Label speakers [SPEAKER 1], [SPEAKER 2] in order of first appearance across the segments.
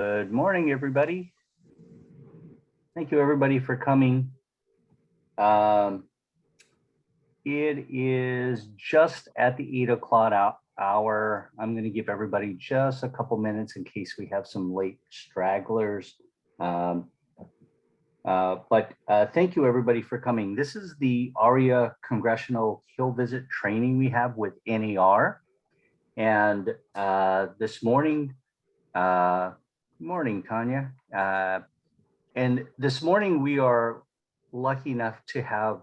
[SPEAKER 1] Good morning, everybody. Thank you, everybody, for coming. It is just at the 8 o'clock hour. I'm going to give everybody just a couple minutes in case we have some late stragglers. But thank you, everybody, for coming. This is the ARIA Congressional Hill Visit training we have with NAR. And this morning, morning, Tanya. And this morning we are lucky enough to have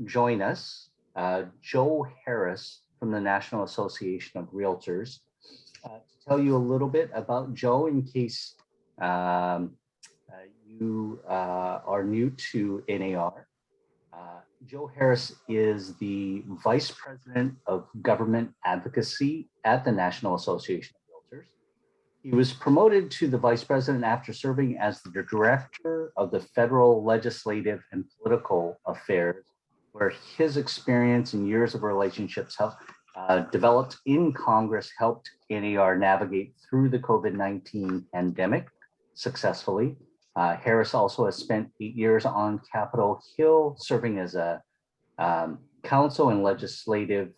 [SPEAKER 1] join us Joe Harris from the National Association of Realtors to tell you a little bit about Joe in case you are new to NAR. Joe Harris is the Vice President of Government Advocacy at the National Association of Realtors. He was promoted to the Vice President after serving as the Director of the Federal Legislative and Political Affairs, where his experience and years of relationships developed in Congress helped NAR navigate through the COVID-19 pandemic successfully. Harris also has spent 8 years on Capitol Hill, serving as a counsel and legislative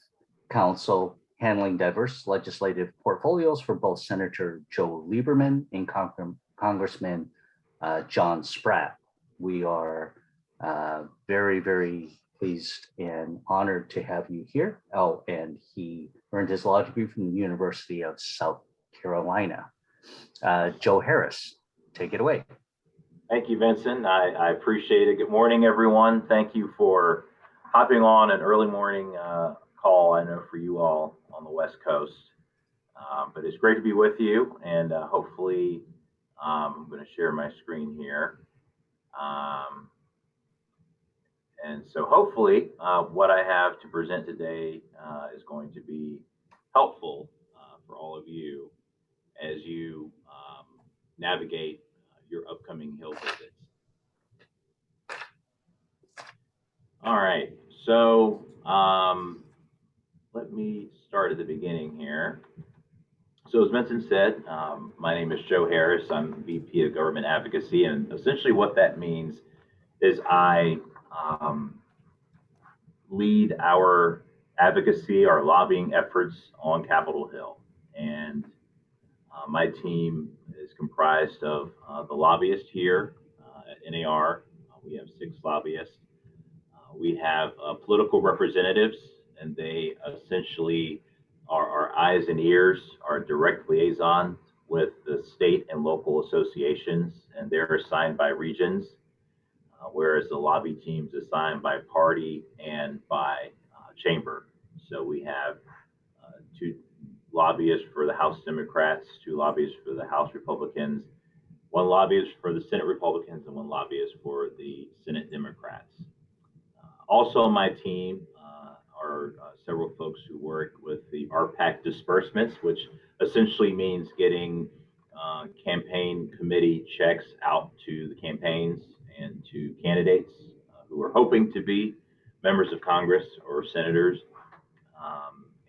[SPEAKER 1] counsel, handling diverse legislative portfolios for both Senator Joe Lieberman and Congressman John Spratt. We are very, very pleased and honored to have you here. Oh, and he earned his law degree from the University of South Carolina. Joe Harris, take it away.
[SPEAKER 2] Thank you, Vincent. I appreciate it. Good morning, everyone. Thank you for hopping on an early morning call, I know, for you all on the West Coast. But it's great to be with you, and hopefully I'm going to share my screen here. And so hopefully what I have to present today is going to be helpful for all of you as you navigate your upcoming Hill visits. All right, so let me start at the beginning here. So as Vincent said, my name is Joe Harris. I'm VP of Government Advocacy, and essentially what that means is I lead our advocacy, our lobbying efforts on Capitol Hill. And my team is comprised of the lobbyists here at NAR. We have 6 lobbyists. We have political representatives, and they essentially are our eyes and ears, our direct liaison with the state and local associations, and they're assigned by regions, whereas the lobby team's assigned by party and by chamber. So we have 2 lobbyists for the House Democrats, 2 lobbyists for the House Republicans, 1 lobbyist for the Senate Republicans, and 1 lobbyist for the Senate Democrats. Also on my team are several folks who work with the RPAC disbursements, which essentially means getting campaign committee checks out to the campaigns and to candidates who are hoping to be members of Congress or senators.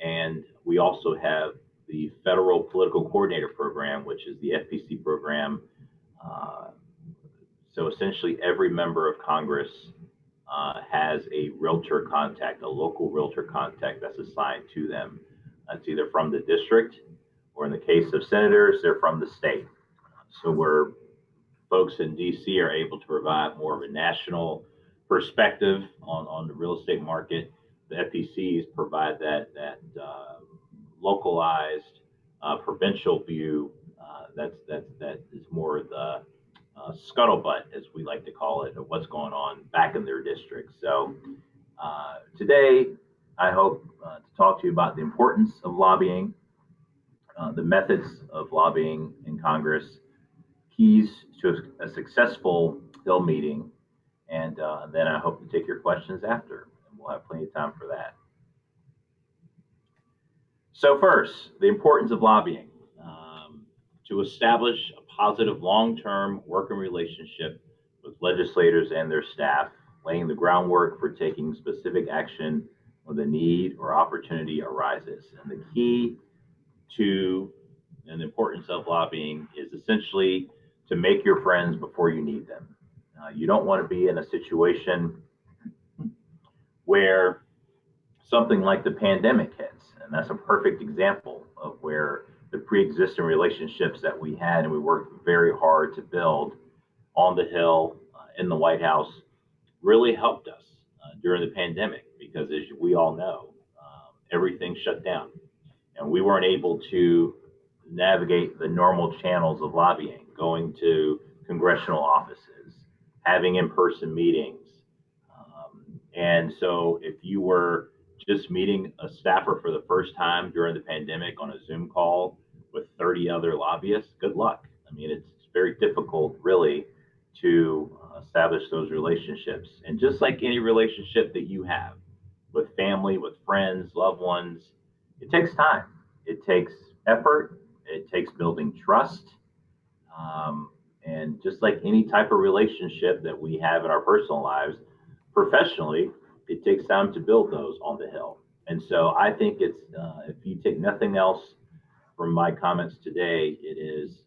[SPEAKER 2] And we also have the Federal Political Coordinator Program, which is the FPC program. So essentially every member of Congress has a realtor contact, a local realtor contact that's assigned to them. It's either from the district, or in the case of senators, they're from the state. So where folks in DC are able to provide more of a national perspective on the real estate market, the FPCs provide that localized provincial view that is more the scuttlebutt, as we like to call it, of what's going on back in their district. So today, I hope to talk to you about the importance of lobbying, the methods of lobbying in Congress, keys to a successful Hill meeting, and then I hope to take your questions after, and we'll have plenty of time for that. So first, the importance of lobbying. To establish a positive long-term working relationship with legislators and their staff, laying the groundwork for taking specific action when the need or opportunity arises. And the key to and the importance of lobbying is essentially to make your friends before you need them. You don't want to be in a situation where something like the pandemic hits. And that's a perfect example of where the pre-existing relationships that we had and we worked very hard to build on the Hill, in the White House, really helped us during the pandemic because, as we all know, everything shut down and we weren't able to navigate the normal channels of lobbying, going to congressional offices, having in person meetings. And so, if you were just meeting a staffer for the first time during the pandemic on a Zoom call with 30 other lobbyists, good luck. I mean, it's very difficult, really, to establish those relationships. And just like any relationship that you have with family, with friends, loved ones, it takes time, it takes effort, it takes building trust. Um, and just like any type of relationship that we have in our personal lives, professionally, it takes time to build those on the Hill. And so I think if you take nothing else from my comments today, it is,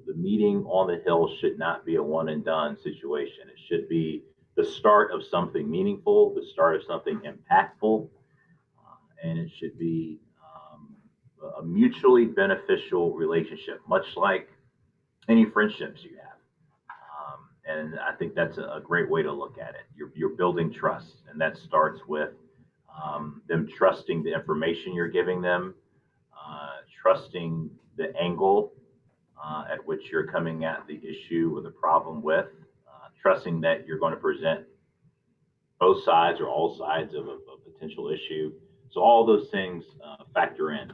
[SPEAKER 2] the meeting on the Hill should not be a one and done situation. It should be the start of something meaningful, the start of something impactful, and it should be a mutually beneficial relationship, much like any friendships you have. And I think that's a great way to look at it. You're building trust, and that starts with them trusting the information you're giving them, trusting the angle at which you're coming at the issue or the problem with, trusting that you're going to present both sides or all sides of a potential issue. So all those things factor in.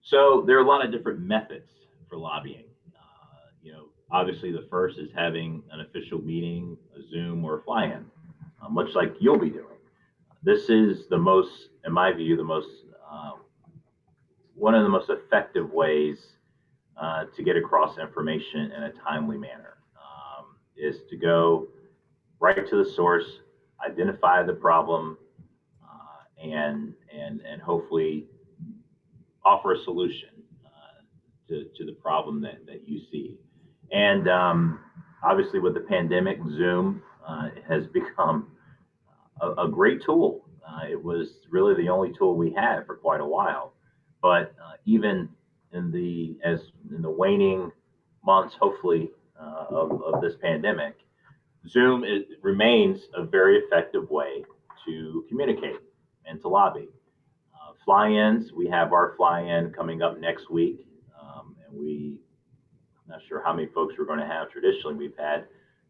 [SPEAKER 2] So there are a lot of different methods for lobbying. Obviously the first is having an official meeting, a Zoom or a fly-in, much like you'll be doing. This is the most, in my view, one of the most effective ways to get across information in a timely manner. Is to go right to the source, identify the problem, and hopefully offer a solution to the problem that you see. And obviously, with the pandemic, Zoom has become a great tool. It was really the only tool we had for quite a while. But even in the waning months, hopefully, of this pandemic, Zoom remains a very effective way to communicate and to lobby. Fly-ins, we have our fly-in coming up next week, and I'm not sure how many folks we're going to have. Traditionally, we've had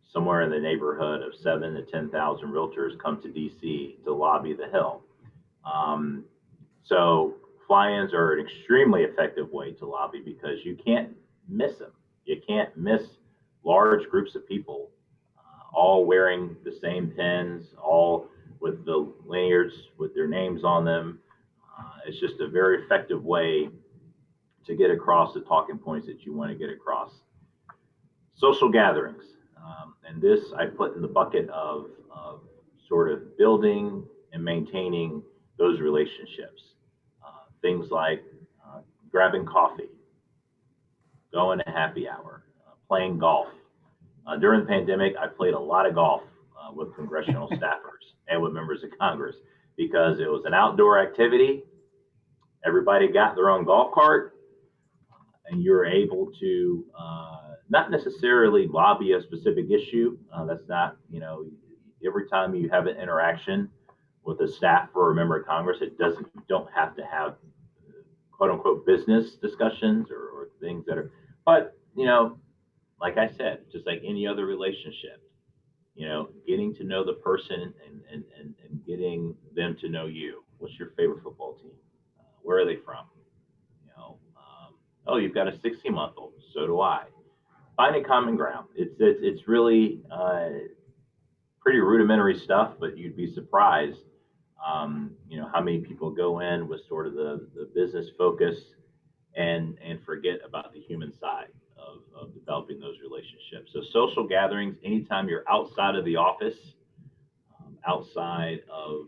[SPEAKER 2] somewhere in the neighborhood of 7 to 10,000 realtors come to DC to lobby the Hill. So fly-ins are an extremely effective way to lobby because you can't miss them. You can't miss large groups of people, all wearing the same pins, all with the lanyards with their names on them. It's just a very effective way to get across the talking points that you want to get across. Social gatherings, and this I put in the bucket of sort of building and maintaining those relationships. Things like grabbing coffee, going to happy hour, playing golf. During the pandemic, I played a lot of golf with congressional staffers and with members of Congress because it was an outdoor activity. Everybody got their own golf cart, and you're able to not necessarily lobby a specific issue. That's not, every time you have an interaction with a staff or a member of Congress, you don't have to have quote unquote business discussions or things that are, but, like I said, just like any other relationship, getting to know the person and getting them to know you. What's your favorite football team? Where are they from? Oh, you've got a 16-month-old. So do I. Finding common ground. It's really pretty rudimentary stuff, but you'd be surprised, how many people go in with sort of the business focus and forget about the human side of developing those relationships. So social gatherings, anytime you're outside of the office, outside of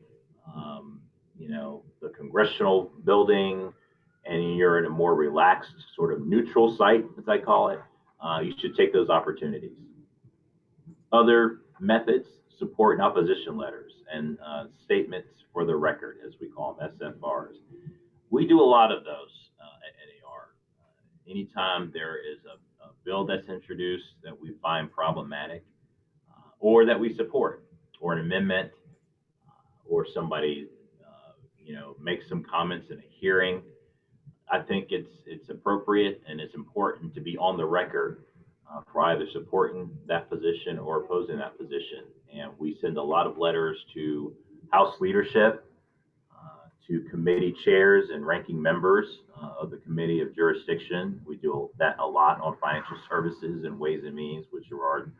[SPEAKER 2] the Congressional building, and you're in a more relaxed, sort of neutral site, as I call it, you should take those opportunities. Other methods, support and opposition letters and statements for the record, as we call them, SFRs. We do a lot of those at NAR. Anytime there is a bill that's introduced that we find problematic or that we support, or an amendment, or somebody makes some comments in a hearing, I think it's appropriate and it's important to be on the record for either supporting that position or opposing that position. And we send a lot of letters to House leadership, to committee chairs and ranking members of the Committee of Jurisdiction. We do that a lot on financial services and Ways and Means, which are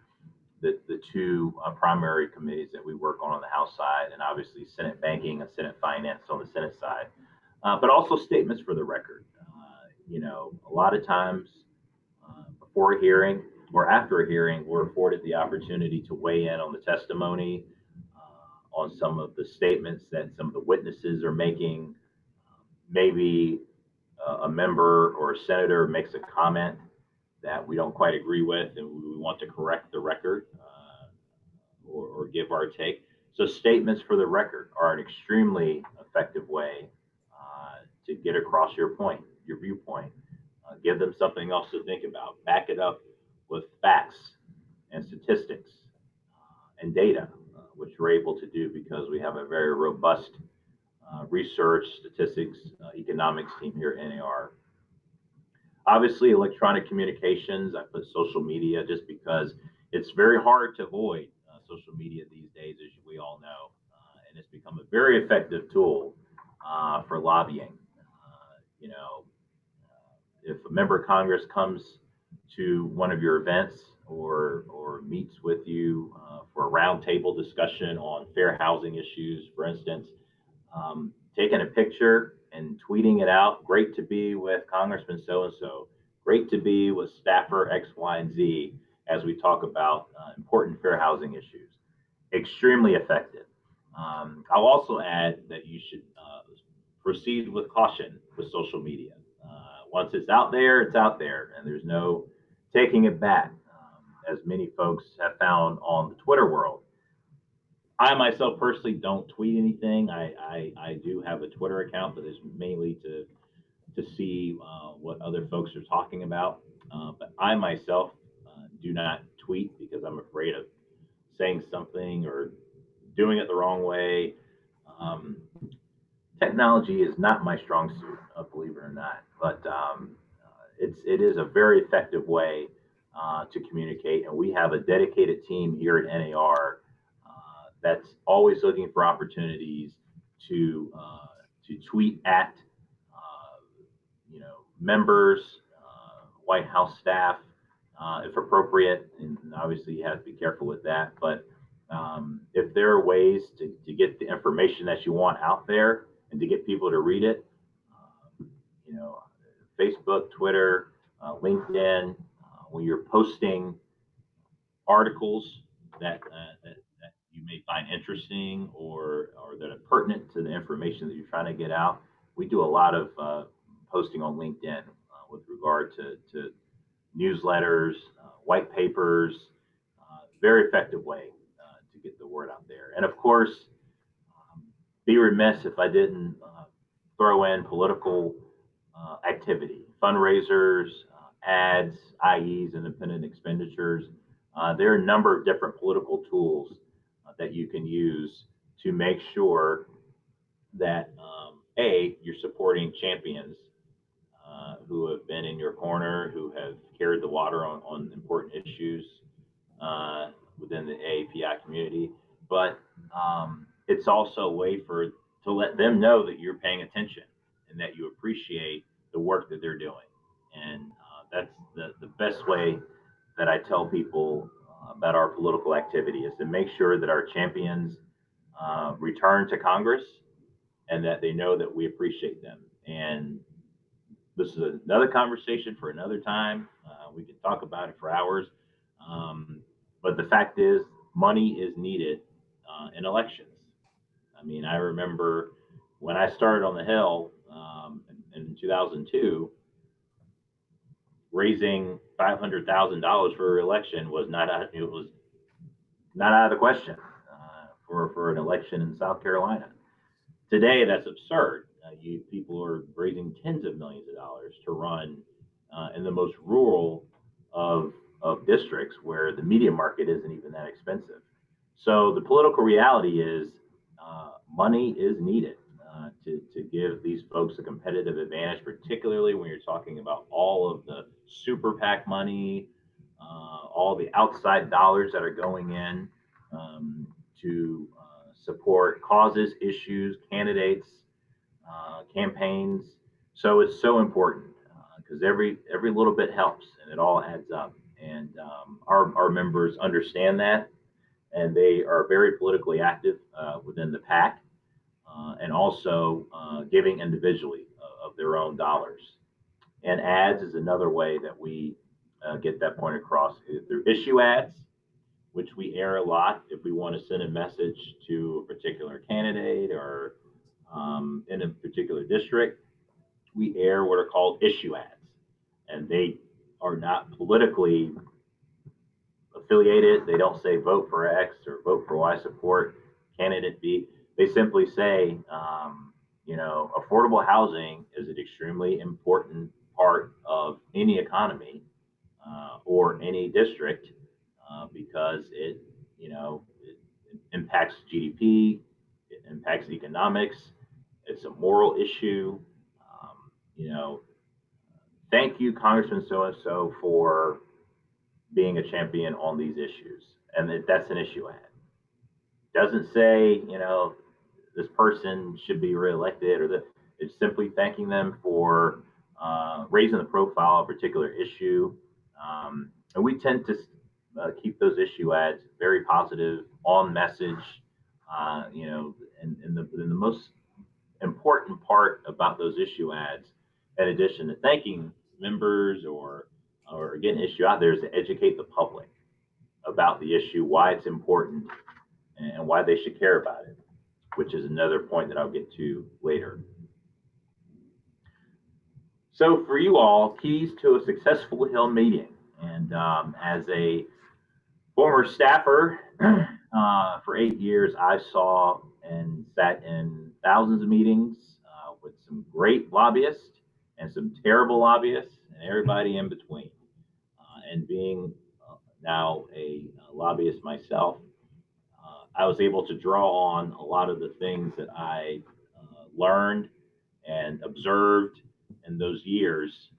[SPEAKER 2] the two primary committees that we work on the House side, and obviously Senate Banking and Senate Finance on the Senate side, but also statements for the record. A lot of times before a hearing or after a hearing, we're afforded the opportunity to weigh in on the testimony, on some of the statements that some of the witnesses are making. Maybe a member or a senator makes a comment that we don't quite agree with, and we want to correct the record or give our take. So statements for the record are an extremely effective way to get across your point, your viewpoint. Give them something else to think about. Back it up with facts and statistics and data, which we're able to do because we have a very robust research, statistics, economics team here at NAR. Obviously, electronic communications, I put social media just because it's very hard to avoid social media these days, as we all know. And it's become a very effective tool for lobbying. If a member of Congress comes to one of your events or meets with you for a roundtable discussion on fair housing issues, for instance, taking a picture and tweeting it out, great to be with Congressman so-and-so, great to be with staffer X, Y, and Z as we talk about important fair housing issues. Extremely effective. I'll also add that you should proceed with caution with social media. Once it's out there, and there's no taking it back, as many folks have found on the Twitter world. I myself personally don't tweet anything. I do have a Twitter account, but it's mainly to see what other folks are talking about. But I myself do not tweet because I'm afraid of saying something or doing it the wrong way. Technology is not my strong suit, believe it or not, but it is a very effective way to communicate, and we have a dedicated team here at NAR that's always looking for opportunities to tweet at members, White House staff, if appropriate, and obviously you have to be careful with that. But if there are ways to get the information that you want out there and to get people to read it, Facebook, Twitter, LinkedIn, when you're posting articles that you may find interesting or that are pertinent to the information that you're trying to get out. We do a lot of posting on LinkedIn with regard to newsletters, white papers, very effective way to get the word out there. And of course, be remiss if I didn't throw in political activity, fundraisers, ads, IEs, independent expenditures. There are a number of different political tools that you can use to make sure that you're supporting champions who have been in your corner, who have carried the water on important issues within the AAPI community. But it's also a way to let them know that you're paying attention and that you appreciate the work that they're doing. And that's the best way that I tell people about our political activity is to make sure that our champions return to Congress and that they know that we appreciate them. And this is another conversation for another time. We can talk about it for hours. But the fact is, money is needed in elections. I mean, I remember when I started on the Hill in 2002, raising $500,000 for election was not it was not out of the question for an election in South Carolina. Today, that's absurd. People are raising tens of millions of dollars to run in the most rural of districts where the media market isn't even that expensive. So the political reality is money is needed to give these folks a competitive advantage, particularly when you're talking about all of the super PAC money, all the outside dollars that are going in to support causes, issues, candidates, campaigns. So it's so important because every little bit helps and it all adds up. And our members understand that, and they are very politically active within the PAC and also giving individually of their own dollars. And ads is another way that we get that point across through issue ads, which we air a lot if we want to send a message to a particular candidate or in a particular district. We air what are called issue ads, and they are not politically affiliated. They don't say vote for X or vote for Y, support candidate B. They simply say, affordable housing is an extremely important part of any economy or any district because it impacts GDP, it impacts economics. It's a moral issue. You know, Thank you, Congressman so and so, for being a champion on these issues, and that's an issue ad. Doesn't say this person should be reelected or that. It's simply thanking them for raising the profile of a particular issue. And we tend to keep those issue ads very positive, on message. And the most important part about those issue ads, in addition to thanking members or getting issue out there, is to educate the public about the issue, why it's important, and why they should care about it, which is another point that I'll get to later. So for you all, keys to a successful Hill meeting. And as a former staffer for 8 years, I saw and sat in thousands of meetings with some great lobbyists and some terrible lobbyists and everybody in between. And being now a lobbyist myself, I was able to draw on a lot of the things that I learned and observed in those years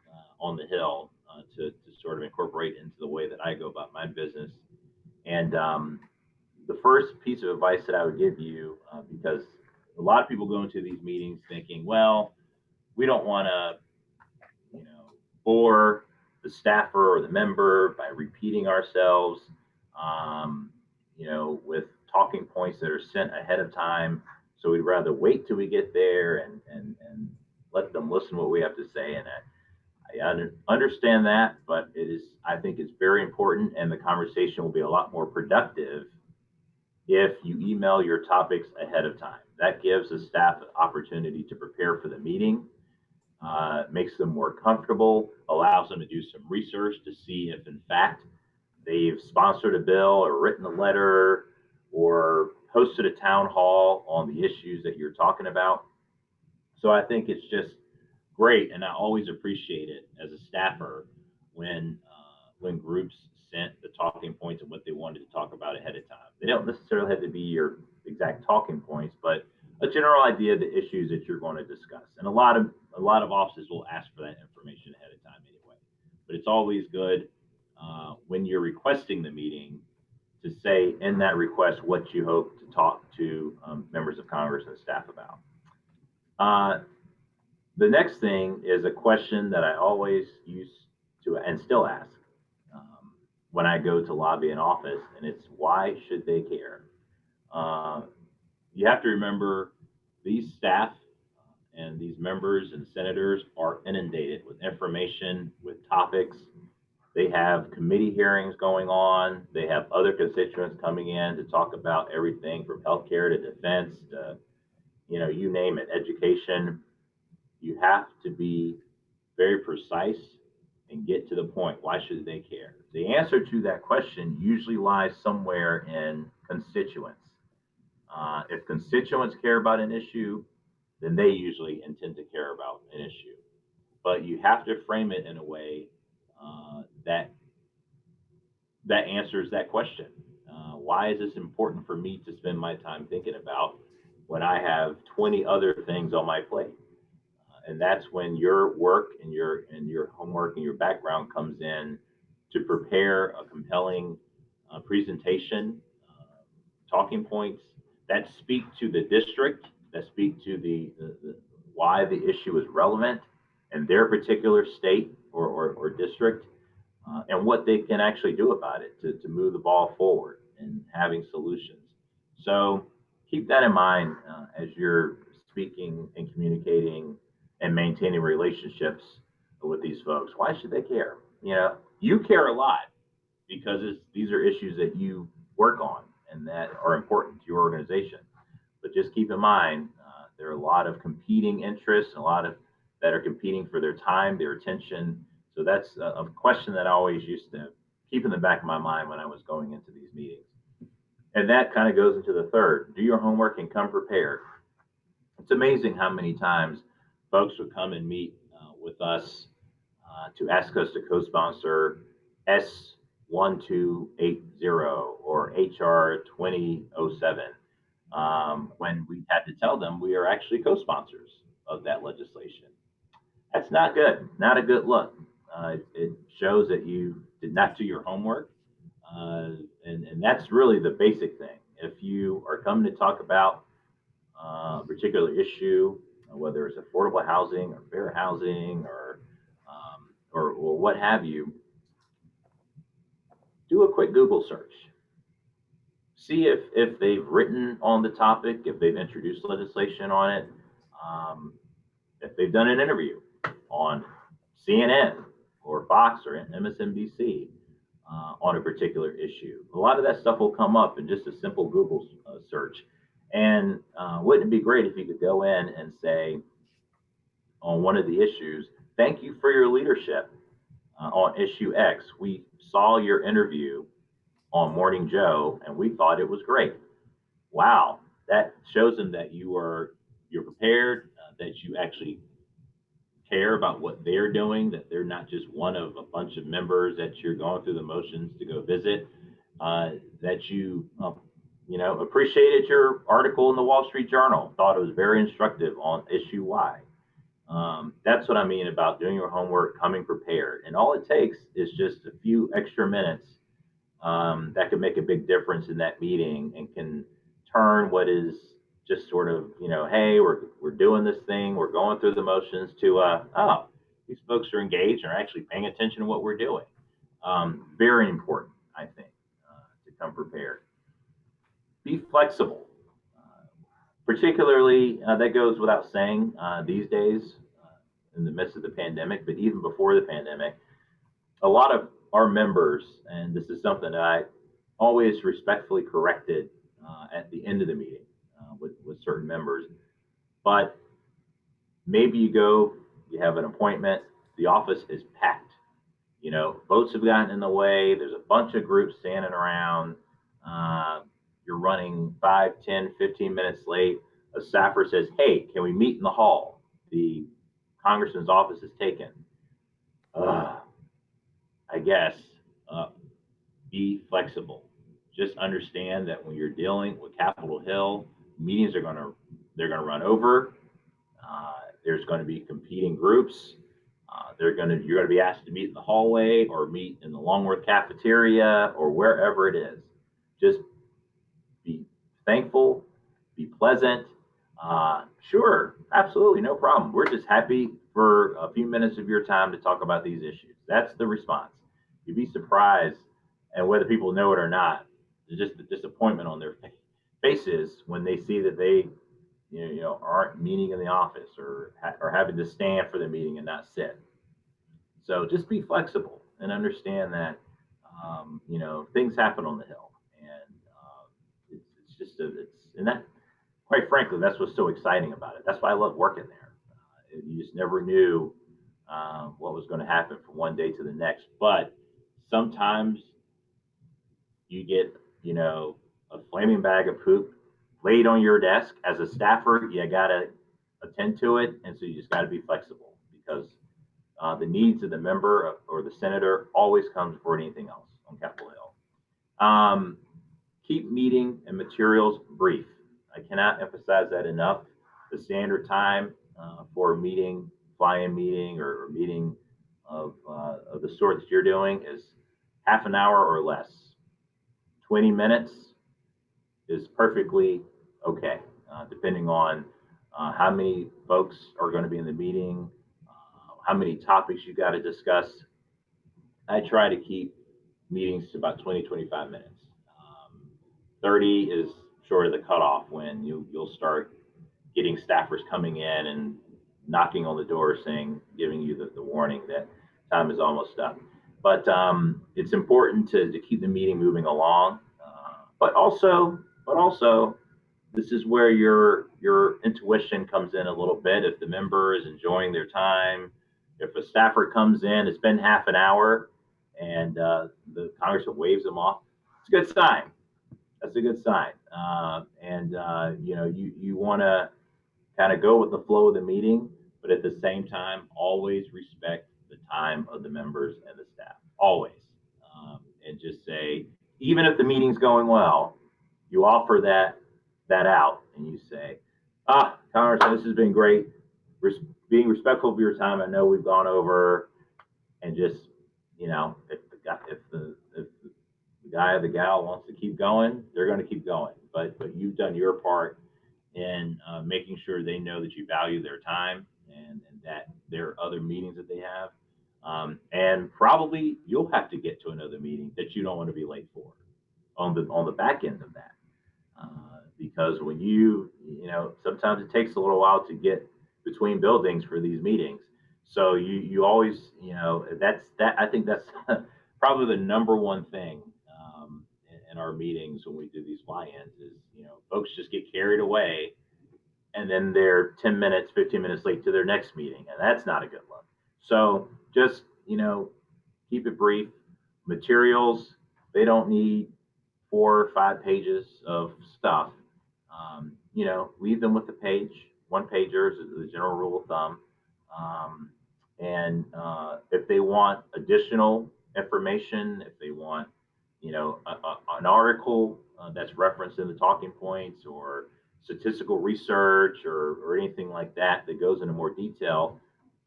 [SPEAKER 2] on the Hill to sort of incorporate into the way that I go about my business. And the first piece of advice that I would give you, because a lot of people go into these meetings thinking, well, we don't want to, bore the staffer or the member by repeating ourselves, with talking points that are sent ahead of time. So we'd rather wait till we get there and let them listen to what we have to say. And I understand that, but I think it's very important, and the conversation will be a lot more productive if you email your topics ahead of time. That gives the staff an opportunity to prepare for the meeting, makes them more comfortable, allows them to do some research to see if in fact they've sponsored a bill or written a letter or hosted a town hall on the issues that you're talking about. So I think it's just great, and I always appreciate it as a staffer when groups sent the talking points and what they wanted to talk about ahead of time. They don't necessarily have to be your exact talking points, but a general idea of the issues that you're going to discuss. And a lot of offices will ask for that information ahead of time anyway. But it's always good when you're requesting the meeting to say in that request what you hope to talk to members of Congress and staff about. The next thing is a question that I always used to and still ask when I go to lobby an office, and it's why should they care? You have to remember these staff and these members and senators are inundated with information, with topics. They have committee hearings going on. They have other constituents coming in to talk about everything from healthcare to defense to you name it, education. You have to be very precise and get to the point. Why should they care? The answer to that question usually lies somewhere in constituents. If constituents care about an issue, then they usually intend to care about an issue. But you have to frame it in a way that answers that question. Why is this important for me to spend my time thinking about when I have 20 other things on my plate? And that's when your work and your homework and your background comes in to prepare a compelling presentation, talking points that speak to the district, that speak to the why the issue is relevant in their particular state or district, and what they can actually do about it to move the ball forward and having solutions. So keep that in mind as you're speaking and communicating and maintaining relationships with these folks. Why should they care? You care a lot because these are issues that you work on and that are important to your organization. But just keep in mind, there are a lot of competing interests, a lot of that are competing for their time, their attention. So that's a question that I always used to keep in the back of my mind when I was going into these meetings. And that kind of goes into the third: do your homework and come prepared. It's amazing how many times folks would come and meet with us to ask us to co-sponsor S1280 or HR 2007, when we had to tell them we are actually co-sponsors of that legislation. That's not good, not a good look. It shows that you did not do your homework, and that's really the basic thing. If you are coming to talk about a particular issue, whether it's affordable housing or fair housing or what have you, do a quick Google search. See if they've written on the topic, if they've introduced legislation on it, um, if they've done an interview on CNN or Fox or MSNBC on a particular issue. A lot of that stuff will come up in just a simple Google search. And wouldn't it be great if you could go in and say on one of the issues, thank you for your leadership on issue X. We saw your interview on Morning Joe and we thought it was great. Wow, that shows them that you're prepared, that you actually care about what they're doing, that they're not just one of a bunch of members that you're going through the motions to go visit, that you appreciated your article in the Wall Street Journal, thought it was very instructive on issue Y. That's what I mean about doing your homework, coming prepared. And all it takes is just a few extra minutes that can make a big difference in that meeting and can turn what is just sort of, hey, we're doing this thing, we're going through the motions to, oh, these folks are engaged and are actually paying attention to what we're doing. Very important, I think, to come prepared. Be flexible. Particularly, that goes without saying these days in the midst of the pandemic, but even before the pandemic, a lot of our members, and this is something that I always respectfully corrected at the end of the meeting with certain members, but maybe you have an appointment, the office is packed. Boats have gotten in the way, there's a bunch of groups standing around, you're running 5, 10, 15 minutes late. A staffer says, hey, can we meet in the hall? The congressman's office is taken. I guess be flexible. Just understand that when you're dealing with Capitol Hill, meetings they're going to run over. There's going to be competing groups. You're going to be asked to meet in the hallway or meet in the Longworth cafeteria or wherever it is. Just be thankful, be pleasant. Sure, absolutely, no problem. We're just happy for a few minutes of your time to talk about these issues. That's the response. You'd be surprised, and whether people know it or not, just the disappointment on their faces when they see that they aren't meeting in the office or having to stand for the meeting and not sit. So just be flexible and understand that things happen on the Hill, and it's just it's and that quite frankly, that's what's so exciting about it. That's why I love working there. You just never knew what was going to happen from one day to the next. But sometimes you get, you know, a flaming bag of poop laid on your desk as a staffer. You got to attend to it. And so you just got to be flexible because the needs of the member or the senator always comes before anything else on Capitol Hill. Keep meeting and materials brief. I cannot emphasize that enough. The standard time for a meeting, fly-in meeting, or meeting of the sort that you're doing is half an hour or less. 20 minutes is perfectly okay, depending on how many folks are going to be in the meeting, how many topics you got to discuss. I try to keep meetings to about 20, 25 minutes. 30 is sort of the cutoff when you'll start getting staffers coming in and knocking on the door saying, giving you the warning that time is almost up. But it's important to keep the meeting moving along. But also, this is where your intuition comes in a little bit. If the member is enjoying their time, if a staffer comes in, it's been half an hour, and the congressman waves them off, it's a good sign. That's a good sign. You want to kind of go with the flow of the meeting, but at the same time, always respect the time of the members and the staff. Always. And just say, even if the meeting's going well, you offer that out and you say, Congressman, this has been great. Being respectful of your time. I know we've gone over, and just, if the guy or the gal wants to keep going, they're going to keep going. But you've done your part in making sure they know that you value their time and that there are other meetings that they have. And probably you'll have to get to another meeting that you don't want to be late for on the back end of that. Because when sometimes it takes a little while to get between buildings for these meetings. So you always, I think that's probably the number one thing in our meetings when we do these fly-ins is, folks just get carried away and then they're 10 minutes, 15 minutes late to their next meeting. And that's not a good look. So just, keep it brief. Materials, they don't need 4 or 5 pages of stuff. Leave them with the page. One pagers is the general rule of thumb. And if they want additional information, if they want, an article that's referenced in the talking points or statistical research or anything like that that goes into more detail,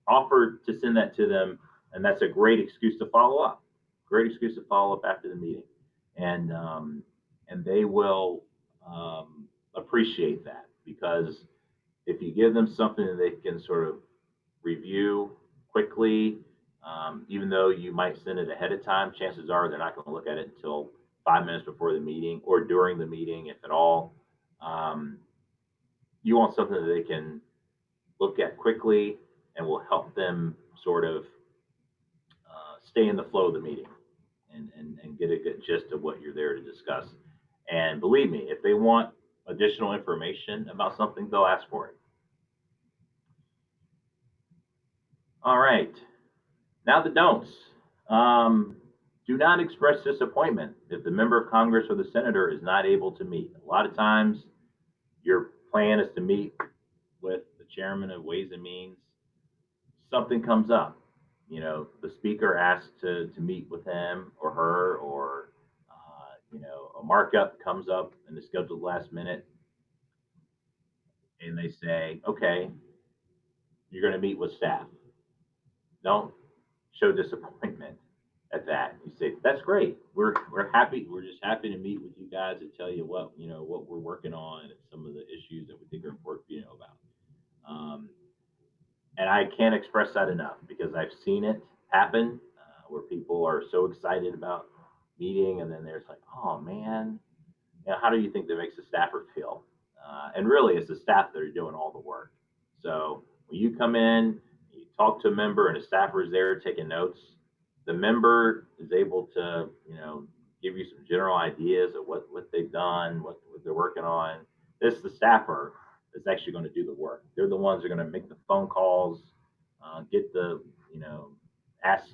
[SPEAKER 2] offer to send that to them. And that's a great excuse to follow up. Great excuse to follow up after the meeting. And they will appreciate that, because if you give them something that they can sort of review quickly, even though you might send it ahead of time, chances are they're not going to look at it until 5 minutes before the meeting or during the meeting, if at all. You want something that they can look at quickly and will help them sort of stay in the flow of the meeting and get a good gist of what you're there to discuss. And believe me, if they want additional information about something, they'll ask for it. All right. Now the don'ts. Do not express disappointment if the member of Congress or the senator is not able to meet. A lot of times your plan is to meet with the chairman of Ways and Means. Something comes up. The speaker asks to meet with him or her, or a markup comes up in the scheduled last minute, and they say, okay, you're going to meet with staff. Don't show disappointment at that. You say, that's great. We're happy. We're just happy to meet with you guys and tell you what we're working on and some of the issues that we think are important for you to know about. And I can't express that enough, because I've seen it happen where people are so excited about meeting, and then there's like, oh man, how do you think that makes the staffer feel? And really, it's the staff that are doing all the work. So when you come in, you talk to a member, and a staffer is there taking notes, the member is able to, give you some general ideas of what they've done, what they're working on. It's the staffer that's actually going to do the work. They're the ones that are going to make the phone calls, get the, ask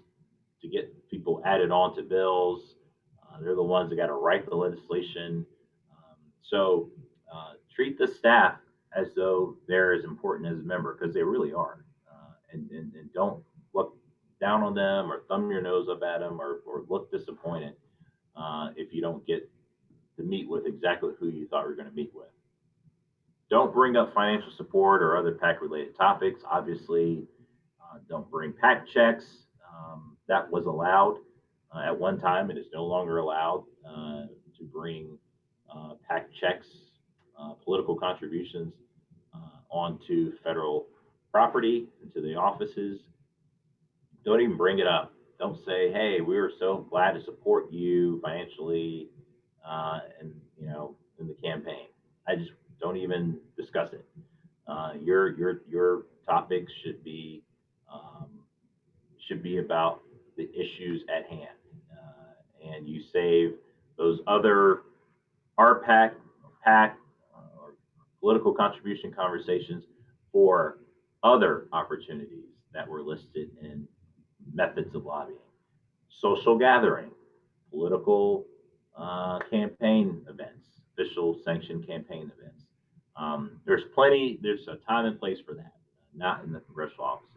[SPEAKER 2] to get people added on to bills. They're the ones that got to write the legislation. So treat the staff as though they're as important as a member, because they really are. And don't look down on them or thumb your nose up at them, or look disappointed if you don't get to meet with exactly who you thought you were going to meet with. Don't bring up financial support or other PAC related topics. Obviously, don't bring PAC checks. That was allowed at one time. It is no longer allowed to bring PAC checks, political contributions onto federal property, into the offices. Don't even bring it up. Don't say, "Hey, we were so glad to support you financially, and in the campaign." I just don't even discuss it. Your topics um, should be about the issues at hand, and you save those other RPAC, PAC, or political contribution conversations for other opportunities that were listed in methods of lobbying: social gathering, political campaign events, official sanctioned campaign events. There's a time and place for that, not in the congressional offices.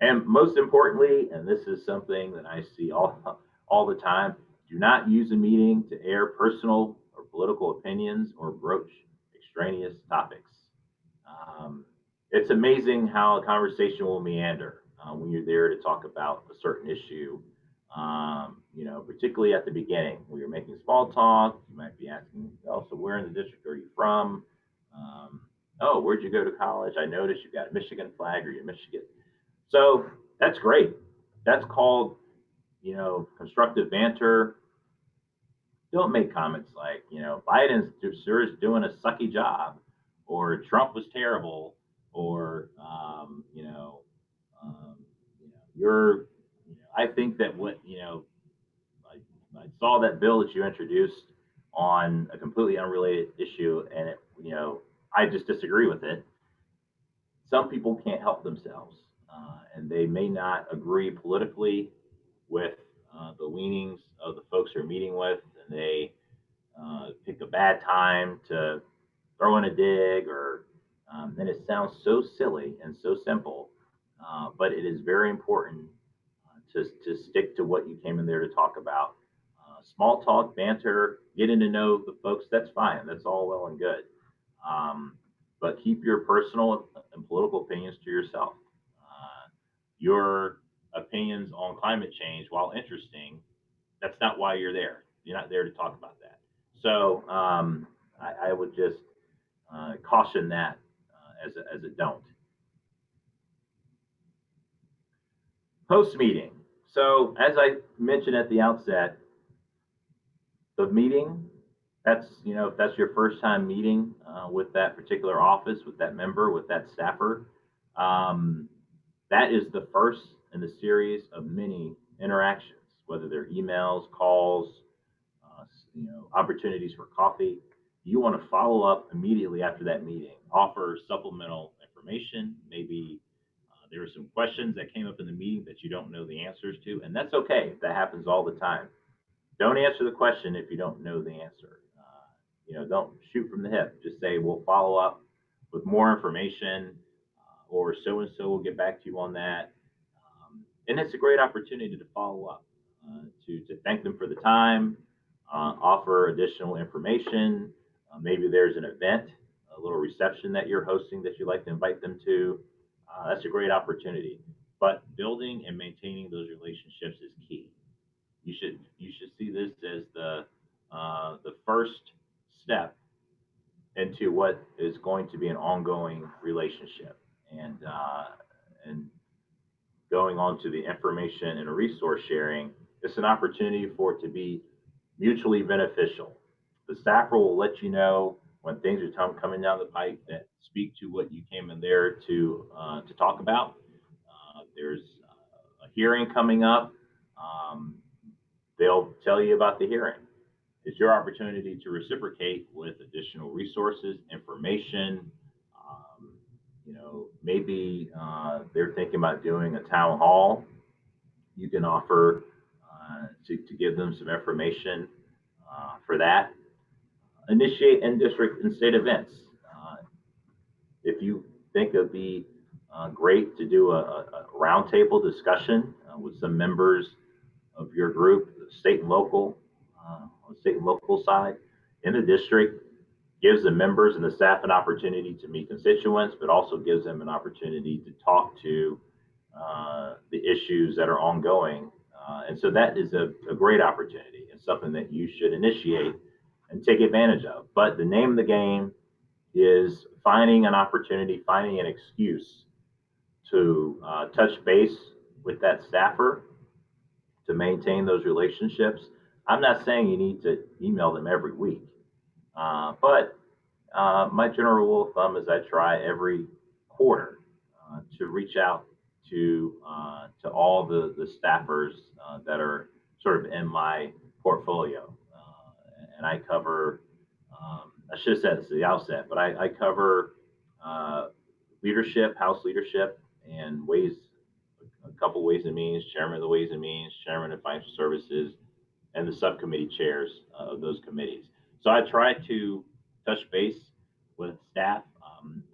[SPEAKER 2] And most importantly, and this is something that I see all the time, do not use a meeting to air personal or political opinions or broach extraneous topics. Um, it's amazing how a conversation will meander when you're there to talk about a certain issue. Particularly at the beginning, when you're making small talk, you might be asking, "Oh, so where in the district are you from? Um, oh, where'd you go to college? I noticed you got a Michigan flag, or you're Michigan." So that's great. That's called, constructive banter. Don't make comments like, "Biden's sure is doing a sucky job," or "Trump was terrible," or, um, you're, I think that I saw that bill that you introduced on a completely unrelated issue, and I just disagree with it. Some people can't help themselves, and they may not agree politically with the leanings of the folks they're meeting with, and they pick a bad time to throw in a dig, or and it sounds so silly and so simple, but it is very important to stick to what you came in there to talk about. Small talk, banter, getting to know the folks, that's fine. That's all well and good. Um, but keep your personal and political opinions to yourself. Your opinions on climate change, while interesting, that's not why you're there. You're not there to talk about that. So I would just caution that as a don't. Post meeting. So as I mentioned at the outset, the meeting, if that's your first time meeting with that particular office, with that member, with that staffer, um, that is the first in the series of many interactions, whether they're emails, calls, opportunities for coffee. You want to follow up immediately after that meeting, offer supplemental information. Maybe there are some questions that came up in the meeting that you don't know the answers to, and that's okay. That happens all the time. Don't answer the question if you don't know the answer. Don't shoot from the hip. Just say, "We'll follow up with more information," or "so and so will get back to you on that." And it's a great opportunity to follow up, to thank them for the time, offer additional information. Maybe there's an event, a little reception that you're hosting that you'd like to invite them to. That's a great opportunity. But building and maintaining those relationships is key. You should see this as the first step into what is going to be an ongoing relationship, and going on to the information and resource sharing. It's an opportunity for it to be mutually beneficial. The staffer will let you know when things are coming down the pipe that speak to what you came in there to talk about. There's a hearing coming up. Um, they'll tell you about the hearing. It's your opportunity to reciprocate with additional resources, information. Um, maybe they're thinking about doing a town hall. You can offer to give them some information for that. Initiate in district and state events. If you think it'd be great to do a roundtable discussion with some members of your group, on the state and local side in the district, gives the members and the staff an opportunity to meet constituents, but also gives them an opportunity to talk to the issues that are ongoing. And so that is a great opportunity and something that you should initiate and take advantage of. But the name of the game is finding an opportunity, finding an excuse to touch base with that staffer to maintain those relationships. I'm not saying you need to email them every week, but my general rule of thumb is I try every quarter to reach out to all the staffers that are sort of in my portfolio, and I cover. I should have said this at the outset, but I cover leadership, House leadership, and a couple ways and means, chairman of the ways and means, chairman of financial services, and the subcommittee chairs of those committees. So I try to touch base with staff,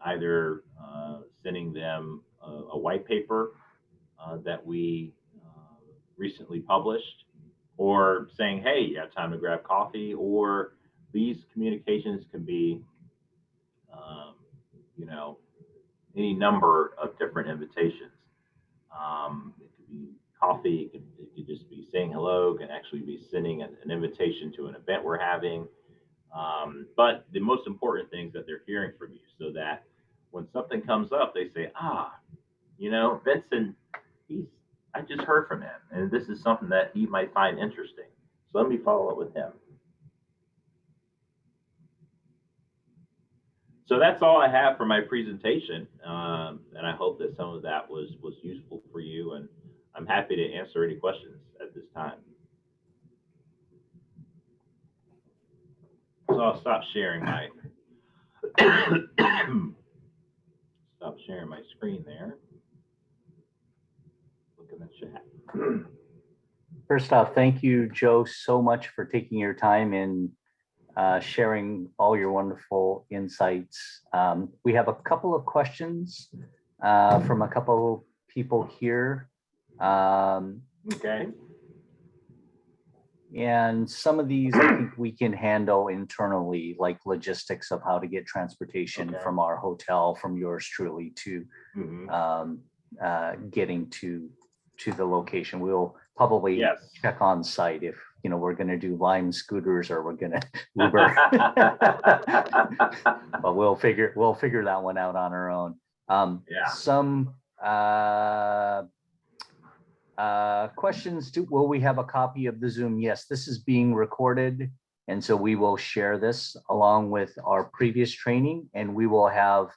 [SPEAKER 2] either sending them a white paper that we recently published, or saying, hey, you have time to grab coffee, or these communications can be, um, you know, any number of different invitations. It could be coffee, it could just be saying hello, it can actually be sending an invitation to an event we're having. But the most important thing is that they're hearing from you so that when something comes up, they say, Vincent, I just heard from him, and this is something that he might find interesting. So let me follow up with him. So that's all I have for my presentation, and I hope that some of that was useful for you. And I'm happy to answer any questions at this time. So I'll stop sharing my screen there. Look in the chat.
[SPEAKER 1] First off, thank you, Joe, so much for taking your time and sharing all your wonderful insights. We have a couple of questions from a couple people here.
[SPEAKER 2] Okay.
[SPEAKER 1] And some of these I think we can handle internally, like logistics of how to get transportation from our hotel, from yours truly, to getting to the location. We'll probably check on site if we're going to do Lime scooters or we're going to Uber. But we'll figure that one out on our own. Some questions. Will we have a copy of the Zoom? Yes, this is being recorded, and so we will share this along with our previous training, and we will have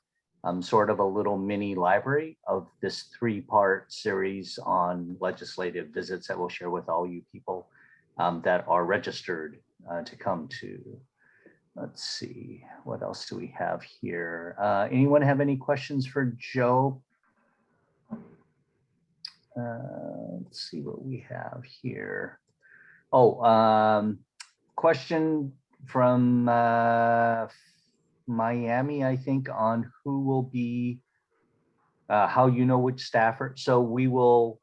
[SPEAKER 1] sort of a little mini library of this 3-part series on legislative visits that we'll share with all you people that are registered to come to. Let's see, what else do we have here? Anyone have any questions for Joe? Let's see what we have here. Question from Miami, I think, on who will be, how which staffer. So we will,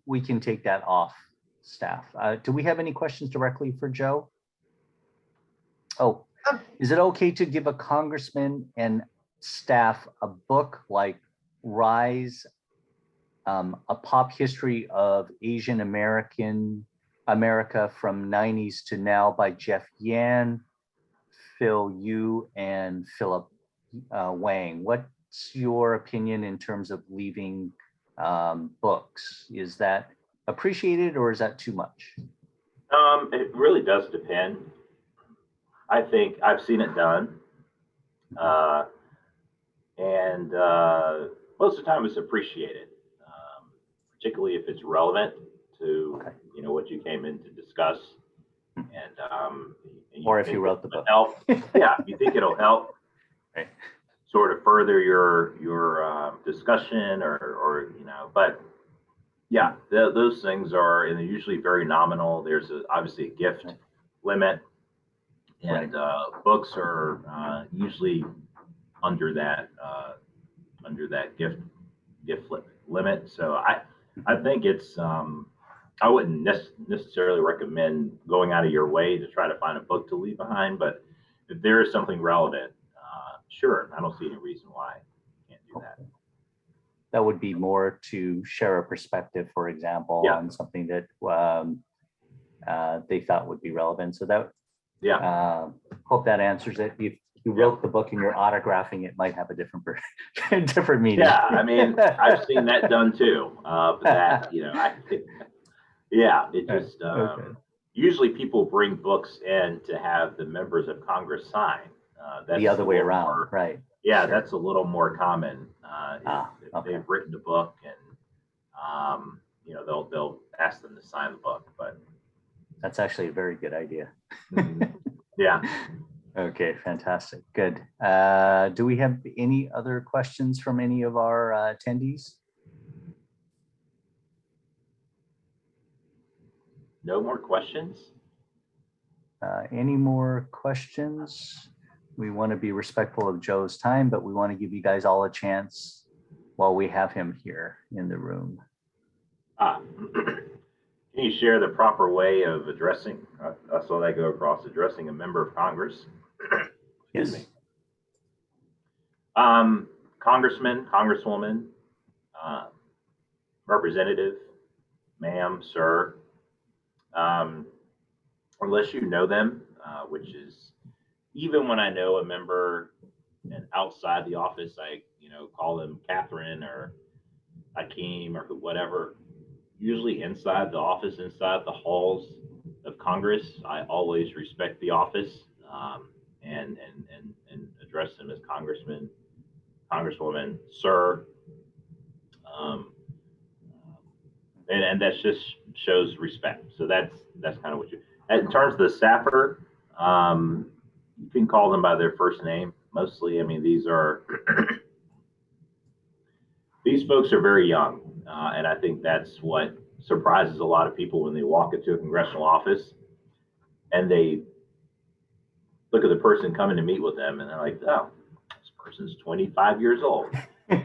[SPEAKER 1] we can take that off staff. Do we have any questions directly for Joe? Is it okay to give a congressman and staff a book like Rise, a pop history of Asian America from 90s to now by Jeff Yan, Phil Yu, and Philip Wang? What's your opinion in terms of leaving books? Is that appreciated or is that too much?
[SPEAKER 2] It really does depend. I think I've seen it done. And most of the time it's appreciated, particularly if it's relevant to what you came in to discuss. and
[SPEAKER 1] or if you wrote the book.
[SPEAKER 2] Help. Yeah, you think it'll help.
[SPEAKER 1] Right.
[SPEAKER 2] Sort of further your discussion, or but yeah, those things are, and they're usually very nominal. There's obviously a gift limit, and books are usually under that gift limit. So I think it's I wouldn't necessarily recommend going out of your way to try to find a book to leave behind, but if there is something relevant, sure, I don't see any reason why you can't do that.
[SPEAKER 1] That would be more to share a perspective, for example, on something that they thought would be relevant. So that, hope that answers it. If you wrote the book and you're autographing it, might have a different meaning.
[SPEAKER 2] Yeah, I mean, I've seen that done too. But that, it just usually people bring books in to have the members of Congress sign. That's
[SPEAKER 1] the other way around, right?
[SPEAKER 2] Yeah, sure. That's a little more common. If they've written the book, and they'll ask them to sign the book. But
[SPEAKER 1] that's actually a very good idea.
[SPEAKER 2] Yeah.
[SPEAKER 1] Okay, fantastic. Good. Do we have any other questions from any of our attendees?
[SPEAKER 2] No more questions?
[SPEAKER 1] Any more questions? We want to be respectful of Joe's time, but we want to give you guys all a chance while we have him here in the room.
[SPEAKER 2] Can you share the proper way of addressing, I saw that go across, addressing a member of Congress? Excuse me. Congressman, Congresswoman, representative, ma'am, sir, unless you know them, which is, even when I know a member and outside the office, I call them Catherine or Hakeem or whatever. Usually inside the office, inside the halls of Congress, I always respect the office and address them as Congressman, Congresswoman, sir. And that just shows respect. So that's kind of what you. In terms of the staffer, you can call them by their first name. Mostly, I mean, these folks are very young, and I think that's what surprises a lot of people when they walk into a congressional office and they look at the person coming to meet with them, and they're like, "Oh, this person's 25 years old."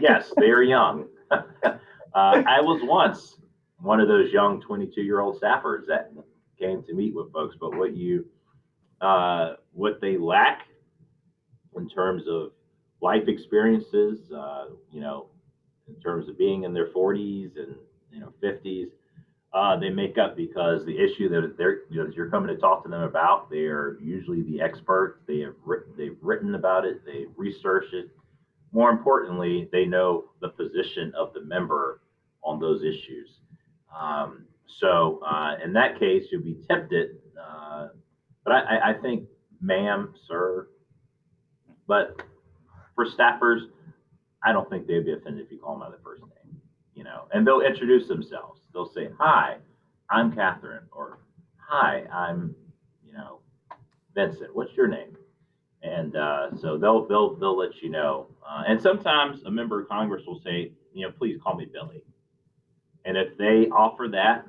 [SPEAKER 2] Yes, they are young. I was once one of those young 22-year-old staffers that came to meet with folks, but what they lack in terms of life experiences, in terms of being in their 40s and 50s, they make up, because the issue that you're coming to talk to them about, they are usually the expert. They've written about it. They've researched it. More importantly, they know the position of the member on those issues. So in that case, you'll be tempted. But I think, ma'am, sir. But for staffers, I don't think they'd be offended if you call them by their first name. And they'll introduce themselves. They'll say, "Hi, I'm Catherine," or "Hi, I'm, Vincent. What's your name?" And so they'll let you know. And sometimes a member of Congress will say, "Please call me Billy." And if they offer that,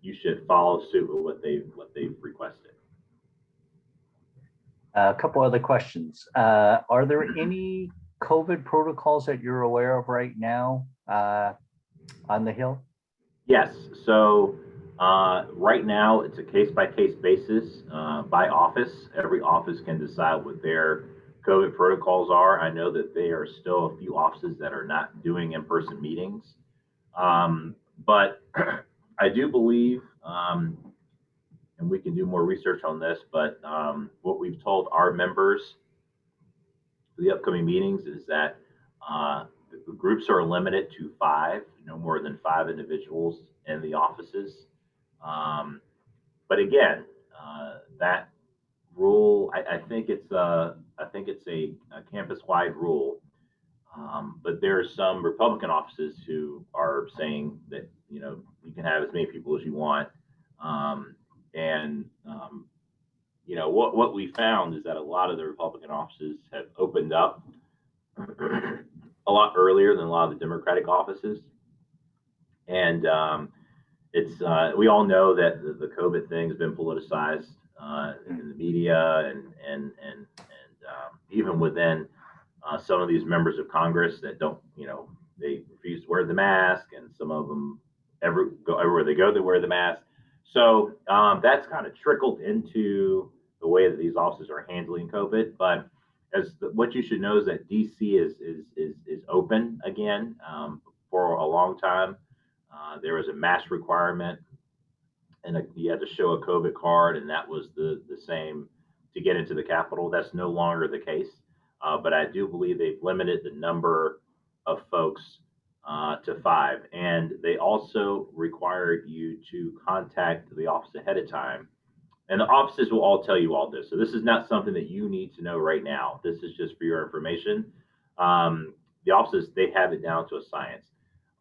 [SPEAKER 2] you should follow suit with what they've requested.
[SPEAKER 1] A couple other questions. Are there any COVID protocols that you're aware of right now on the Hill?
[SPEAKER 2] Yes. So right now it's a case-by-case basis by office. Every office can decide what their COVID protocols are. I know that there are still a few offices that are not doing in-person meetings. But I do believe, and we can do more research on this, but what we've told our members for the upcoming meetings is that the groups are limited to 5, no more than 5 individuals in the offices. But again, that rule, I think it's a campus-wide rule. But there are some Republican offices who are saying that you can have as many people as you want, and what we found is that a lot of the Republican offices have opened up a lot earlier than a lot of the Democratic offices. And it's we all know that the COVID thing has been politicized in the media and even within some of these members of Congress that don't, they refuse to wear the mask, and some of them everywhere they go, they wear the mask. So that's kind of trickled into the way that these offices are handling COVID. But what you should know is that DC is open again for a long time. There was a mask requirement, and you had to show a COVID card, and that was the same to get into the Capitol. That's no longer the case. But I do believe they've limited the number of folks to 5. And they also required you to contact the office ahead of time. And the offices will all tell you all this. So this is not something that you need to know right now. This is just for your information. The offices, they have it down to a science.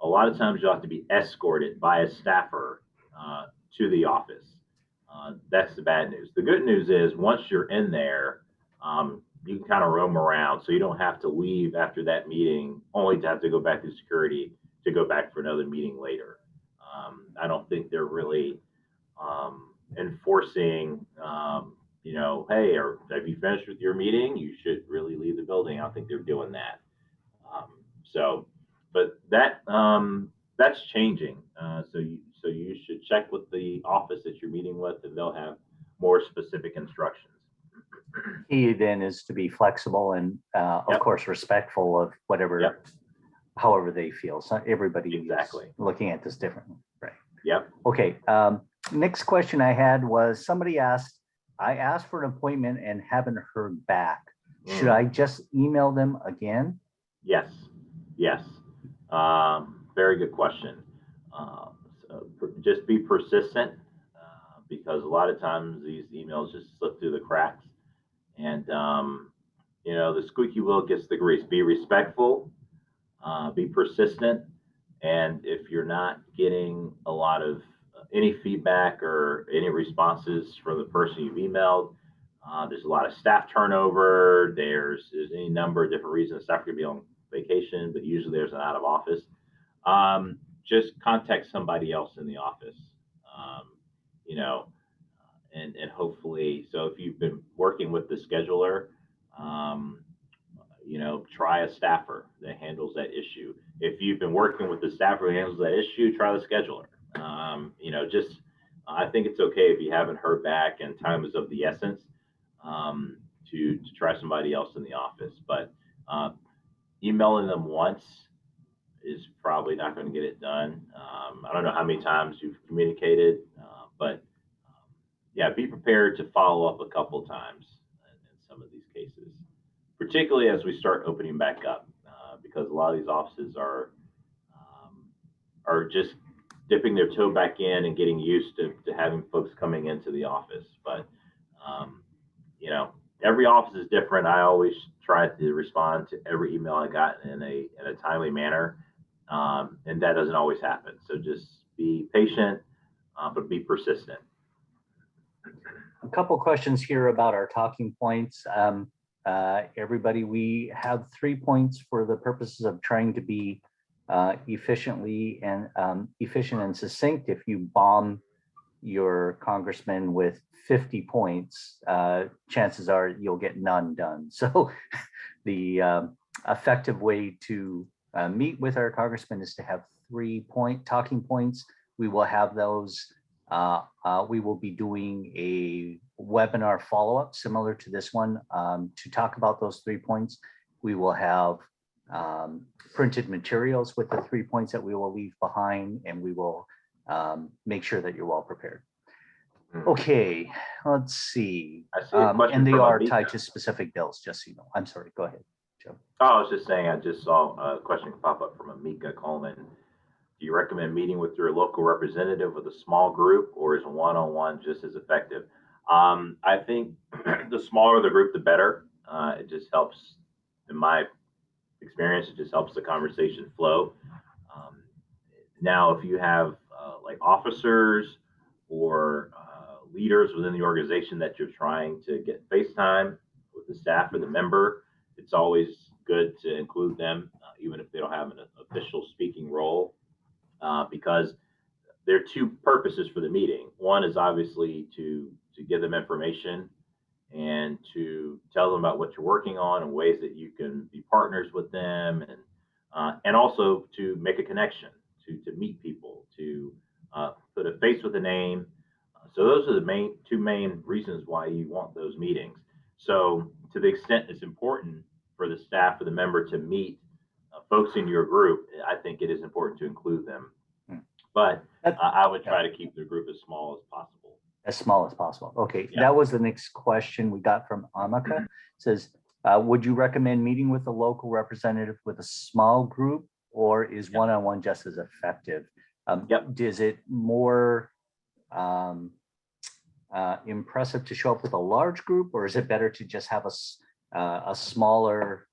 [SPEAKER 2] A lot of times you'll have to be escorted by a staffer to the office. That's the bad news. The good news is once you're in there, you can kind of roam around, so you don't have to leave after that meeting only to have to go back to security to go back for another meeting later. I don't think they're really enforcing, hey, or have you finished with your meeting? You should really leave the building. I don't think they're doing that. But that's changing. So you should check with the office that you're meeting with, and they'll have more specific instructions.
[SPEAKER 1] Key then is to be flexible and, of course, respectful of whatever, however they feel. So everybody
[SPEAKER 2] exactly
[SPEAKER 1] is looking at this differently, right?
[SPEAKER 2] Yep.
[SPEAKER 1] Okay. Next question I had was somebody asked, I asked for an appointment and haven't heard back. Should I just email them again?
[SPEAKER 2] Yes. Very good question. So just be persistent because a lot of times these emails just slip through the cracks. And, the squeaky wheel gets the grease. Be respectful, be persistent. And if you're not getting a lot of any feedback or any responses from the person you've emailed, there's a lot of staff turnover. There's any number of different reasons. Staff could be on vacation, but usually there's an out of office. Just contact somebody else in the office, and hopefully, so if you've been working with the scheduler, try a staffer that handles that issue. If you've been working with the staffer who handles that issue, try the scheduler. I think it's okay if you haven't heard back and time is of the essence to try somebody else in the office. But emailing them once is probably not going to get it done. I don't know how many times you've communicated, but be prepared to follow up a couple times in some of these cases, particularly as we start opening back up, because a lot of these offices are just dipping their toe back in and getting used to having folks coming into the office. But every office is different. I always try to respond to every email I got in a timely manner, and that doesn't always happen. So just be patient, but be persistent.
[SPEAKER 1] A couple questions here about our talking points. Everybody, we have 3 points for the purposes of trying to be efficient and succinct. If you bomb your congressman with 50 points, chances are you'll get none done. So the effective way to meet with our congressman is to have 3 talking points. We will have those. We will be doing a webinar follow-up similar to this one to talk about those 3 points. We will have printed materials with the 3 points that we will leave behind, and we will make sure that you're well prepared. Okay, let's see. And they are tied to specific bills, just so you know. I'm sorry, go ahead, Joe.
[SPEAKER 2] Oh, I was just saying, I just saw a question pop up from Amika Coleman. Do you recommend meeting with your local representative with a small group, or is one-on-one just as effective? I think the smaller the group, the better. It just helps, in my experience, it just helps the conversation flow. Now, if you have like officers or leaders within the organization that you're trying to get FaceTime with the staff or the member, it's always good to include them, even if they don't have an official speaking role, because there are two purposes for the meeting. One is obviously to give them information and to tell them about what you're working on and ways that you can be partners with them, and also to make a connection, to meet people, to put a face with a name. So those are the two main reasons why you want those meetings. So to the extent it's important for the staff or the member to meet folks in your group, I think it is important to include them. But I would try to keep the group as small as possible.
[SPEAKER 1] As small as possible. Okay,
[SPEAKER 2] Yeah.
[SPEAKER 1] That was the next question we got from Amaka. It says, would you recommend meeting with a local representative with a small group, or is one-on-one just as effective? Is it more impressive to show up with a large group, or is it better to just have a smaller,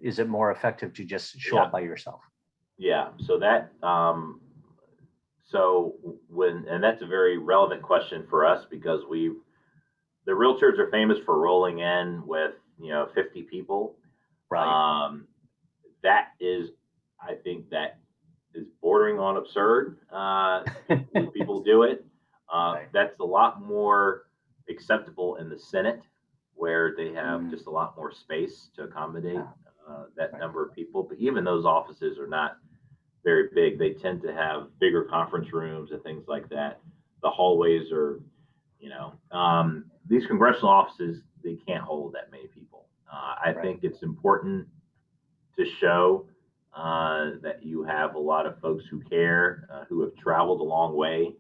[SPEAKER 1] is it more effective to just show up by yourself?
[SPEAKER 2] Yeah, so that, and that's a very relevant question for us, because the realtors are famous for rolling in with, 50 people.
[SPEAKER 1] Right.
[SPEAKER 2] That is, I think that is bordering on absurd. People do it. Right. That's a lot more acceptable in the Senate, where they have just a lot more space to accommodate that number of people. But even those offices are not very big. They tend to have bigger conference rooms and things like that. The hallways are, these congressional offices, they can't hold that many people. I think it's important to show that you have a lot of folks who care, who have traveled a long way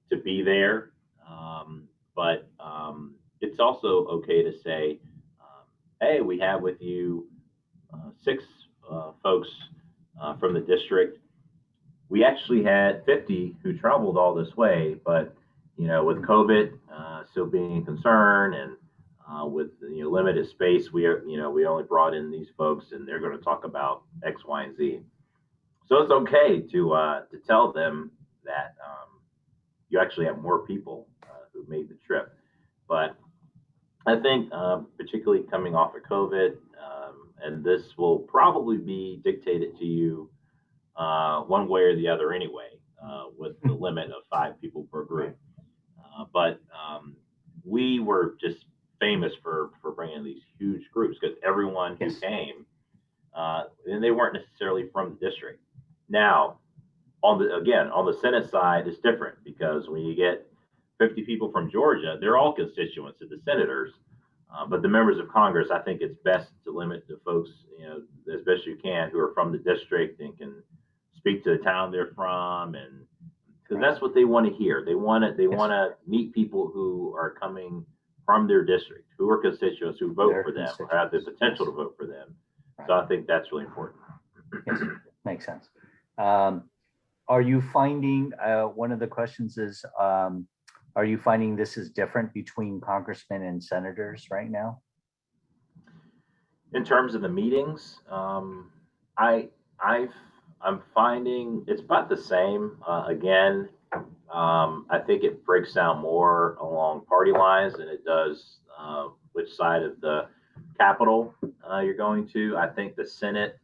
[SPEAKER 2] to be there. But it's also okay to say, hey, we have with you 6 folks from the district. We actually had 50 who traveled all this way, but with COVID still being a concern, and with limited space, we only brought in these folks, and they're going to talk about X, Y, and Z. So it's okay to tell them that you actually have more people who made the trip. But I think, particularly coming off of COVID, and this will probably be dictated to you one way or the other anyway, with the limit of 5 people per group. But we were just famous for bringing these huge groups, because everyone who came, and they weren't necessarily from the district. Now, on the Senate side, it's different, because when you get 50 people from Georgia, they're all constituents of the senators. But the members of Congress, I think it's best to limit the folks, as best you can, who are from the district and can speak to the town they're from, and because that's what they want to hear. They want to meet people who are coming from their district, who are constituents, who vote for them, or have the potential to vote for them. So I think that's really important.
[SPEAKER 1] Yes, makes sense. Are you finding, one of the questions is, are you finding this is different between congressmen and senators right now?
[SPEAKER 2] In terms of the meetings, I'm finding it's about the same. Again, I think it breaks down more along party lines than it does which side of the Capitol you're going to. I think the Senate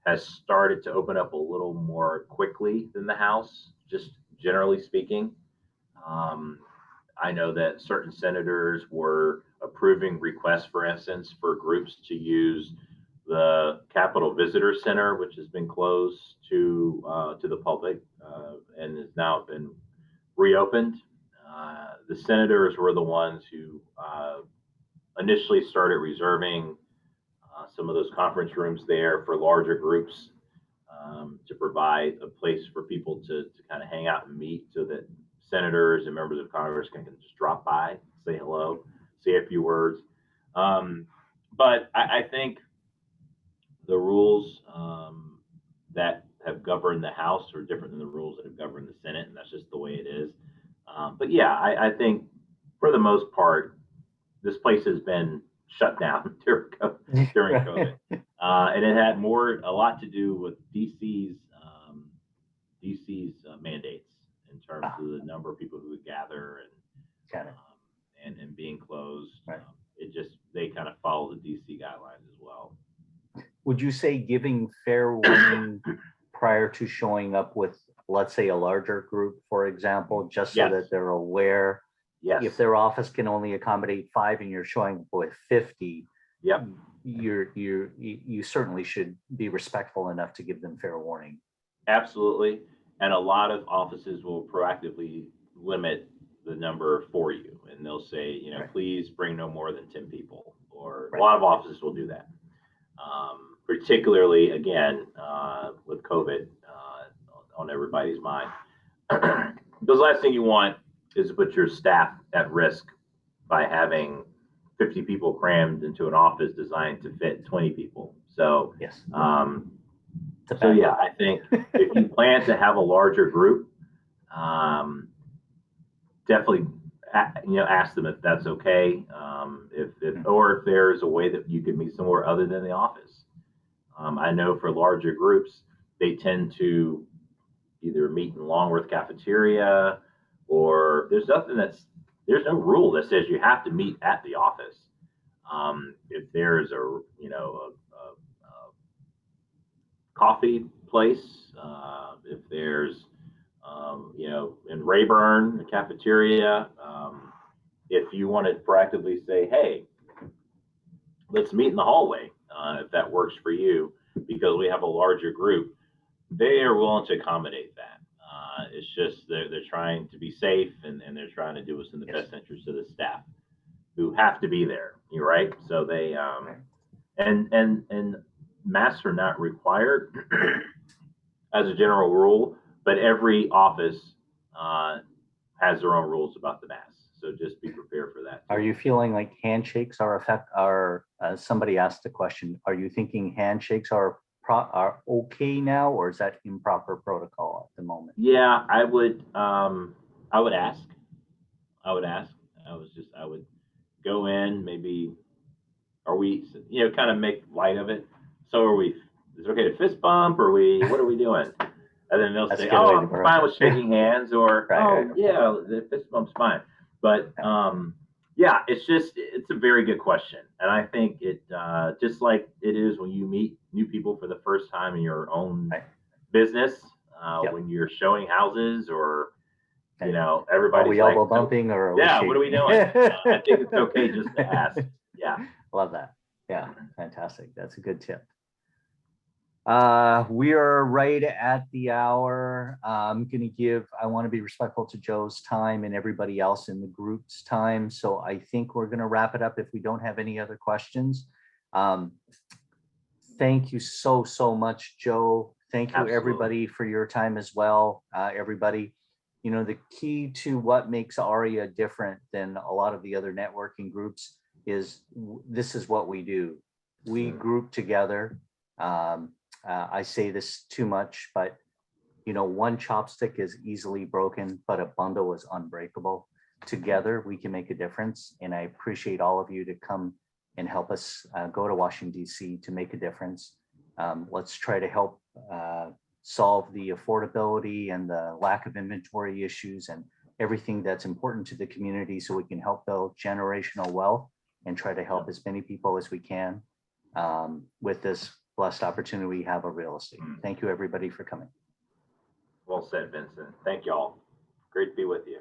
[SPEAKER 2] has started to open up a little more quickly than the House, just generally speaking. I know that certain senators were approving requests, for instance, for groups to use the Capitol Visitor Center, which has been closed to the public and has now been reopened. The senators were the ones who initially started reserving some of those conference rooms there for larger groups, to provide a place for people to kind of hang out and meet, so that senators and members of Congress can just drop by, say hello, say a few words. But I think the rules that have governed the House are different than the rules that have governed the Senate, and that's just the way it is. But yeah, I think for the most part, this place has been shut down during COVID, and it had a lot to do with DC's mandates in terms of the number of people who would gather and being closed.
[SPEAKER 1] Right.
[SPEAKER 2] They kind of follow the DC guidelines as well.
[SPEAKER 1] Would you say giving fair warning prior to showing up with, let's say, a larger group, for example, just so
[SPEAKER 2] Yes.
[SPEAKER 1] that they're aware?
[SPEAKER 2] Yes.
[SPEAKER 1] If their office can only accommodate 5 and you're showing up with 50,
[SPEAKER 2] Yep.
[SPEAKER 1] you certainly should be respectful enough to give them fair warning.
[SPEAKER 2] Absolutely. And a lot of offices will proactively limit the number for you. And they'll say, you know,
[SPEAKER 1] Right.
[SPEAKER 2] please bring no more than 10 people. Or
[SPEAKER 1] Right.
[SPEAKER 2] a lot of offices will do that. Particularly, again, with COVID on everybody's mind. The last thing you want is to put your staff at risk by having 50 people crammed into an office designed to fit 20 people. So,
[SPEAKER 1] Yes.
[SPEAKER 2] So yeah, I think if you plan to have a larger group, definitely, ask them if that's okay. Or if there's a way that you could meet somewhere other than the office. I know for larger groups, they tend to either meet in Longworth cafeteria, or there's no rule that says you have to meet at the office. If there's a coffee place, if there's in Rayburn, the cafeteria, if you want to proactively say, hey, let's meet in the hallway, if that works for you, because we have a larger group, they are willing to accommodate that. It's just they're trying to be safe, and they're trying to do what's in the best interest of the staff who have to be there. You're right. So they and masks are not required as a general rule, but every office has their own rules about the masks. So just be prepared for that too.
[SPEAKER 1] Are you feeling like handshakes are somebody asked the question, are you thinking handshakes are okay now, or is that improper protocol at the moment?
[SPEAKER 2] Yeah, I would ask. I would go in, maybe, are we, kind of make light of it. So are we, is it okay to fist bump, or what are we doing? And then they'll say, oh, I'm fine with shaking hands, or, yeah, the fist bump's fine. But yeah, it's a very good question. And I think it, just like it is when you meet new people for the first time in your own business, when you're showing houses, or, everybody's
[SPEAKER 1] are we elbow bumping, or
[SPEAKER 2] what are we doing? I think it's okay just to ask. Yeah.
[SPEAKER 1] Love that. Yeah, fantastic. That's a good tip. We are right at the hour. I want to be respectful to Joe's time and everybody else in the group's time. So I think we're going to wrap it up if we don't have any other questions. Thank you so much, Joe. Thank you, everybody, for your time as well. Everybody, the key to what makes ARIA different than a lot of the other networking groups is this is what we do. We group together. I say this too much, but one chopstick is easily broken, but a bundle is unbreakable. Together, we can make a difference. And I appreciate all of you to come and help us go to Washington, D.C. to make a difference. Let's try to help solve the affordability and the lack of inventory issues and everything that's important to the community, so we can help build generational wealth and try to help as many people as we can with this blessed opportunity we have of real estate. Thank you, everybody, for coming.
[SPEAKER 2] Well said, Vincent. Thank you all. Great to be with you.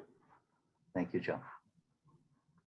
[SPEAKER 1] Thank you, Joe.